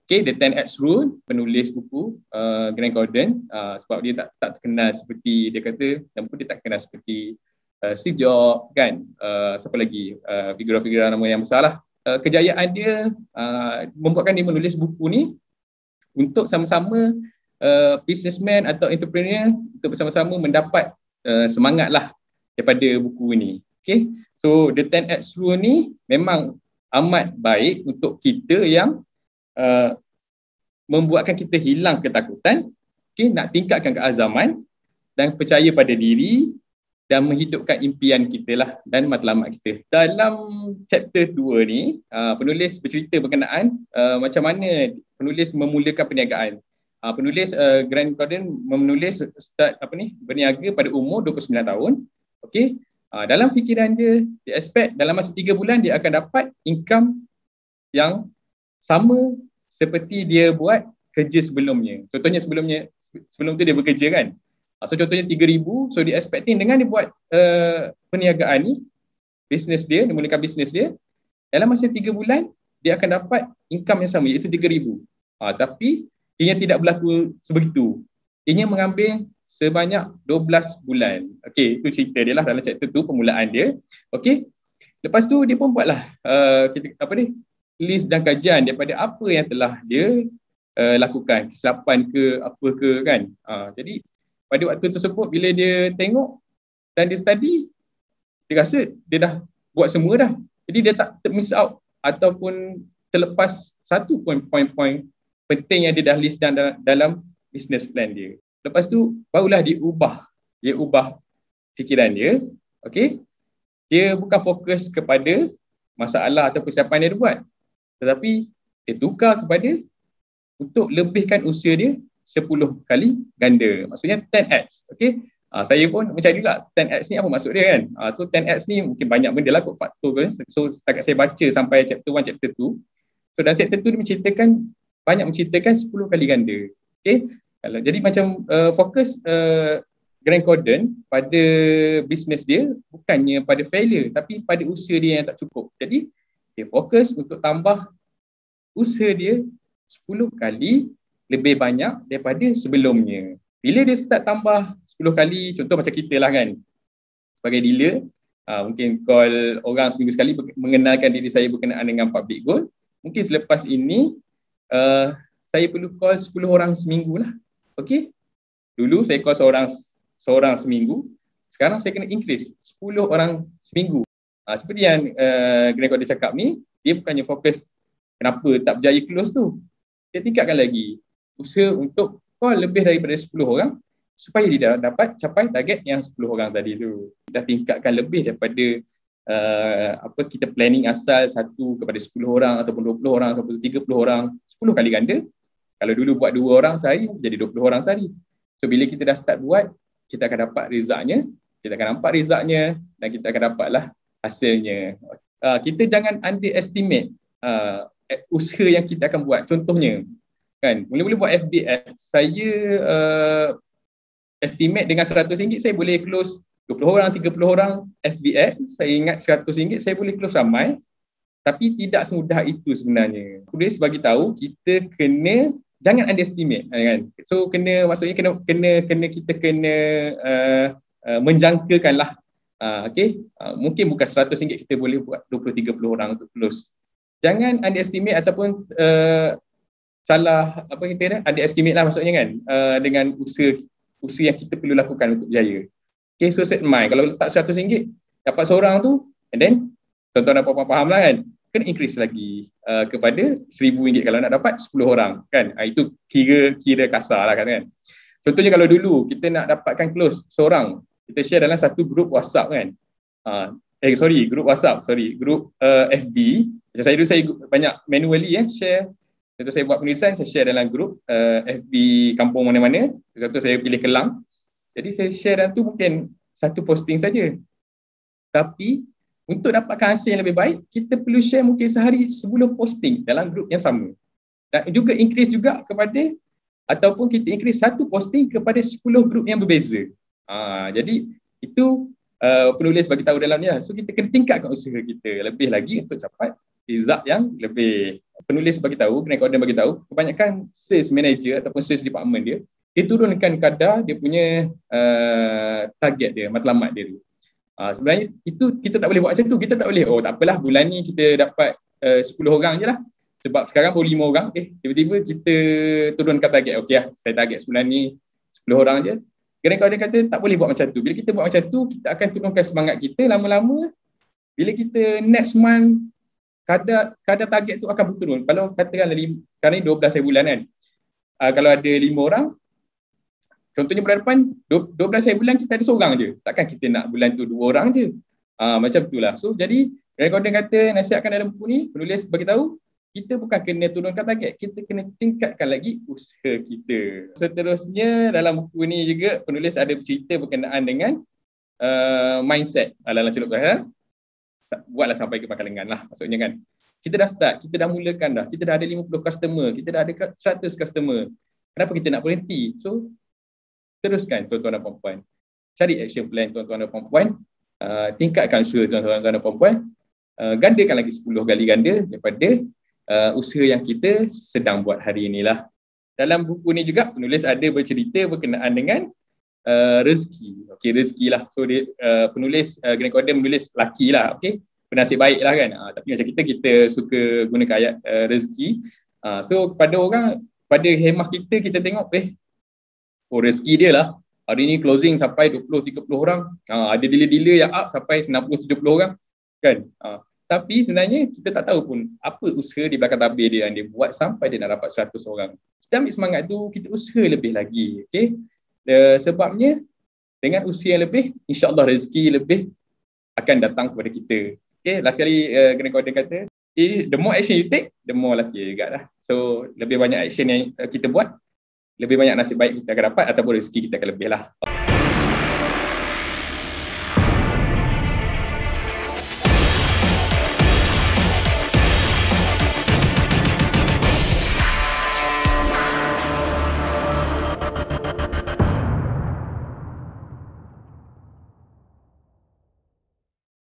Okay, the 10X rule, penulis buku Grant Cardone, sebab dia tak terkenal seperti dia kata, dan pun dia tak terkenal seperti Steve Jobs kan, siapa lagi, figura-figura nama yang besar lah. Kejayaan dia membuatkan dia menulis buku ni untuk sama-sama businessman atau entrepreneur untuk bersama-sama mendapat semangat lah daripada buku ni. Okay, so the 10X rule ni memang amat baik untuk kita yang membuatkan kita hilang ketakutan, okay, nak tingkatkan keazaman dan percaya pada diri dan menghidupkan impian kita lah dan matlamat kita. Dalam chapter 2 ni, penulis bercerita berkenaan macam mana penulis memulakan perniagaan. Penulis Grant Cardone menulis berniaga pada umur 29 tahun. Okay. Dalam fikiran dia expect dalam masa 3 bulan dia akan dapat income yang sama seperti dia buat kerja sebelumnya. Contohnya sebelum tu dia bekerja kan. So contohnya 3,000, so dia expecting dengan dia buat perniagaan ni, dia mulakan bisnes dia, dalam masa 3 bulan dia akan dapat income yang sama iaitu 3,000. Tapi ianya tidak berlaku sebegitu. Ianya mengambil sebanyak 12 bulan. Okey, itu cerita dia lah dalam chapter tu, permulaan dia. Okey. Lepas tu dia pun buatlah list dan kajian daripada apa yang telah dia lakukan, kesilapan ke apa ke kan. Jadi pada waktu tersebut bila dia tengok dan dia study, dia rasa dia dah buat semua dah. Jadi dia tak miss out ataupun terlepas satu poin-poin penting yang dia dah list dalam business plan dia. Lepas tu barulah dia ubah fikiran dia. Okey. Dia bukan fokus kepada masalah atau kesilapan yang dia buat, tetapi dia tukar kepada untuk lebihkan usia dia 10 kali ganda. Maksudnya 10x. Okay? Saya pun mencari juga 10x ni apa maksud dia kan. So 10x ni mungkin banyak benda lah kot faktor kan. So setakat saya baca sampai chapter 1, chapter 2. So dalam chapter 2 dia banyak menceritakan 10 kali ganda. Okay? Jadi macam fokus Grant Cardone pada bisnes dia bukannya pada failure tapi pada usia dia yang tak cukup. Jadi dia fokus untuk tambah usaha dia 10 kali lebih banyak daripada sebelumnya. Bila dia start tambah 10 kali, contoh macam kita lah kan, sebagai dealer, mungkin call orang seminggu sekali mengenalkan diri saya berkenaan dengan public goal. Mungkin selepas ini, saya perlu call 10 orang seminggu lah. Okay? Dulu saya call seorang seminggu, sekarang saya kena increase 10 orang seminggu. Seperti yang Grant Cardone cakap ni, dia bukannya fokus kenapa tak berjaya close tu. Dia tingkatkan lagi usaha untuk call lebih daripada 10 orang supaya dia dapat capai target yang 10 orang tadi tu. Dah tingkatkan lebih daripada kita planning asal 1 kepada 10 orang ataupun 20 orang ataupun 30 orang, 10 kali ganda. Kalau dulu buat 2 orang sehari, jadi 20 orang sehari. So bila kita dah start buat, kita akan dapat resultnya, dan kita akan dapatlah hasilnya. Kita jangan underestimate usaha yang kita akan buat. Contohnya, kan, mula-mula buat FBX, saya estimate dengan RM100 saya boleh close 20 orang, 30 orang FBX. Saya ingat RM100 saya boleh close ramai, tapi tidak semudah itu sebenarnya. Tulis bagi tahu kita jangan underestimate kan. So maksudnya kita kena menjangkakanlah. Mungkin bukan RM100 kita boleh buat 20-30 orang untuk close. Jangan underestimate ataupun underestimate lah maksudnya kan, dengan usaha yang kita perlu lakukan untuk berjaya. Okay, so set mind, kalau letak RM100 dapat seorang tu, and then tuan-tuan dapat faham lah kan, kena increase lagi kepada RM1,000 kalau nak dapat 10 orang kan. Itu kira kasar lah kan. Contohnya kalau dulu kita nak dapatkan close seorang, kita share dalam satu grup WhatsApp kan. Grup FB. Macam saya dulu, saya banyak manually share. Contoh saya buat penulisan, saya share dalam grup FB kampung mana-mana. Contoh saya pilih Kelang. Jadi saya share dalam tu mungkin satu posting saja. Tapi untuk dapatkan hasil yang lebih baik, kita perlu share mungkin sehari 10 posting dalam grup yang sama. Dan juga increase juga kepada, ataupun kita increase satu posting kepada 10 grup yang berbeza. Jadi itu penulis bagi tahu dalam ni lah. So kita kena tingkatkan usaha kita lebih lagi untuk capai result yang lebih. Penulis bagi tahu, Grant Cardone bagi tahu, kebanyakan sales manager ataupun sales department dia turunkan kadar dia punya target dia, matlamat dia dulu. Sebenarnya itu kita tak boleh buat macam tu. Kita tak boleh, oh tak apalah bulan ni kita dapat 10 orang je lah. Sebab sekarang baru 5 orang, tiba-tiba kita turunkan target. Okey lah, saya target sebulan ni 10 orang je. Grant Cardone kata tak boleh buat macam tu. Bila kita buat macam tu, kita akan turunkan semangat kita. Lama-lama, bila kita next month, kadar target tu akan berturun. Kalau katakan sekarang ni 12 bulan kan. Kalau ada 5 orang, contohnya bulan depan, 12 bulan kita ada seorang je. Takkan kita nak bulan tu 2 orang je. Macam itulah. So, jadi, Grant Cardone kata, nasihatkan dalam buku ni, penulis beritahu, kita bukan kena turunkan target, kita kena tingkatkan lagi usaha kita. Seterusnya, dalam buku ni juga, penulis ada bercerita berkenaan dengan mindset. Dalam celup buatlah sampai ke pangkal lengan lah, maksudnya kan. Kita dah start, kita dah mulakan dah, kita dah ada 50 customer, kita dah ada 100 customer. Kenapa kita nak berhenti? So, teruskan tuan-tuan dan puan-puan. Cari action plan tuan-tuan dan puan-puan. Tingkatkan usaha tuan-tuan dan puan-puan. Gandakan lagi 10 kali ganda daripada usaha yang kita sedang buat hari inilah. Dalam buku ni juga penulis ada bercerita berkenaan dengan rezeki. Okey, rezeki lah. So dia penulis Grant Cardone menulis laki lah, okey. Bernasib baik lah kan. Tapi macam kita suka gunakan ayat rezeki. So kepada orang, pada hemah kita tengok oh rezeki dia lah. Hari ni closing sampai 20-30 orang. Ada dealer-dealer yang up sampai 60-70 orang. Kan? Tapi sebenarnya kita tak tahu pun apa usaha di belakang tabir dia yang dia buat sampai dia nak dapat 100 orang. Kita ambil semangat tu, kita usaha lebih lagi. Okay? Sebabnya dengan usaha yang lebih, insyaAllah rezeki lebih akan datang kepada kita. Okay? Last kali Grant Cardone kata, the more action you take, the more lucky juga lah. So lebih banyak action yang kita buat, lebih banyak nasib baik kita akan dapat ataupun rezeki kita akan lebih lah.